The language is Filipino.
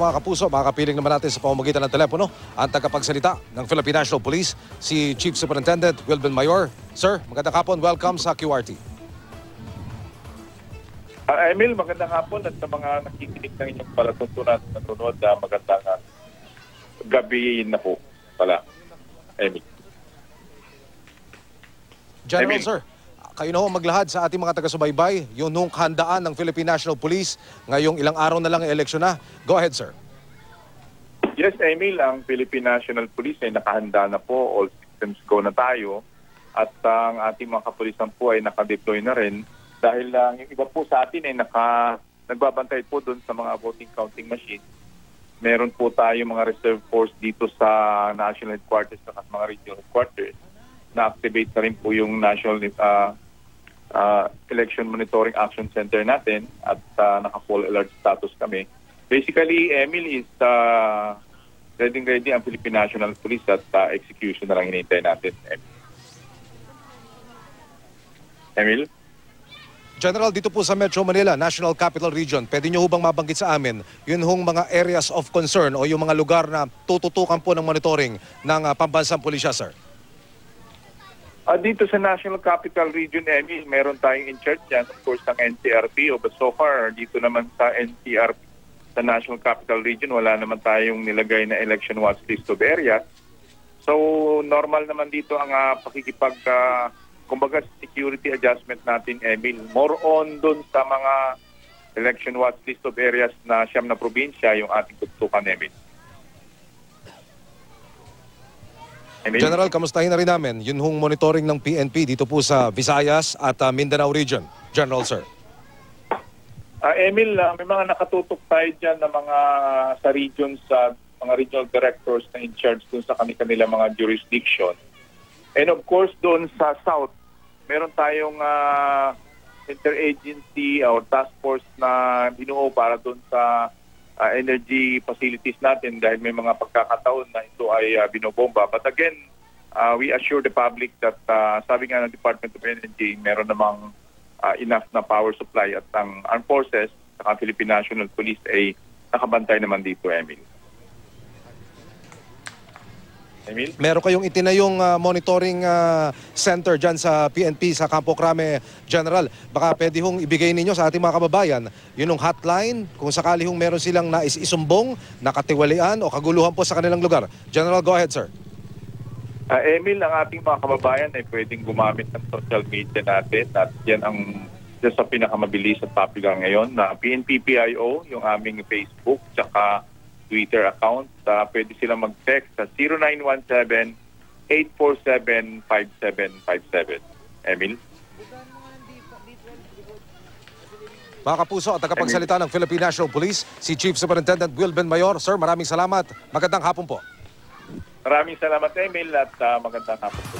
mga kapuso, makakapiling naman natin sa pamamagitan ng telepono ang tagapagsalita ng Philippine National Police, si Chief Superintendent Wilben Mayor. Sir, magandang hapon. Welcome sa QRT. Emil, magandang hapon at sa mga nakikinig ng inyong palatuntunan at nanonood, magandang gabi na po pala, Emil. General, Emil. sir, kayo na ho maglahad sa ating mga taga-subaybay, yung nung handaan ng Philippine National Police, ngayong ilang araw na lang ang eleksyon na. Go ahead, sir. Yes, Emil, ang Philippine National Police ay nakahanda na po. All systems go na tayo. At ang ating mga kapulisan po ay nakadeploy na rin. Dahil yung iba po sa atin ay nagbabantay po doon sa mga voting counting machine. Meron po tayo mga reserve force dito sa national headquarters at mga regional headquarters. Na-activate na rin po yung National Election Monitoring Action Center natin at naka-full alert status kami. Basically, Emil, is ready ang Philippine National Police at execution na lang hinihintay natin. Emil? General, dito po sa Metro Manila, National Capital Region, pwede nyo bang mabanggit sa amin yun hong mga areas of concern o yung mga lugar na tututukan po ng monitoring ng pambansang pulisya, sir? Dito sa National Capital Region, Emil, meron tayong in charge dyan, of course, ng NCRPO. But so far, dito naman sa NCRP, sa National Capital Region, wala naman tayong nilagay na election watch list of areas. So, normal naman dito ang kumbaga, security adjustment natin, Emil. More on dun sa mga election watch list of areas na siyam na probinsya, yung ating tutukan, Emil. General, kamustahin na rin namin yun hong monitoring ng PNP dito po sa Visayas at Mindanao Region. General, sir. Emil, may mga nakatutok tayo dyan na mga sa regions, mga regional directors na in charge dun sa kanila mga jurisdiction. And of course, doon sa South, meron tayong interagency or task force na binuo para doon sa energy facilities natin dahil may mga pagkakataon na ito ay binobomba. But again, we assure the public that sabi nga ng Department of Energy, meron namang enough na power supply at ang Armed Forces at ang Philippine National Police ay nakabantay naman dito, Emil. Emil? Meron kayong itinayong monitoring center dyan sa PNP sa Campo Crame, General. Baka pwede hong ibigay ninyo sa ating mga kababayan yun yung hotline kung sakali hong meron silang nais-isumbong, nakatiwalian o kaguluhan po sa kanilang lugar. General, go ahead, sir. Emil, ang ating mga kababayan ay pwedeng gumamit ng social media natin at yan ang sa pinakamabilis at popular ngayon na PNP-PIO, yung aming Facebook, tsaka Twitter account. Pwede sila mag-text sa 0917-847-5757. Emil? Mga kapuso at tagapagsalita ng Philippine National Police, si Chief Superintendent Wilben Mayor. Sir, maraming salamat. Magandang hapon po. Maraming salamat, Emil, at magandang hapon po.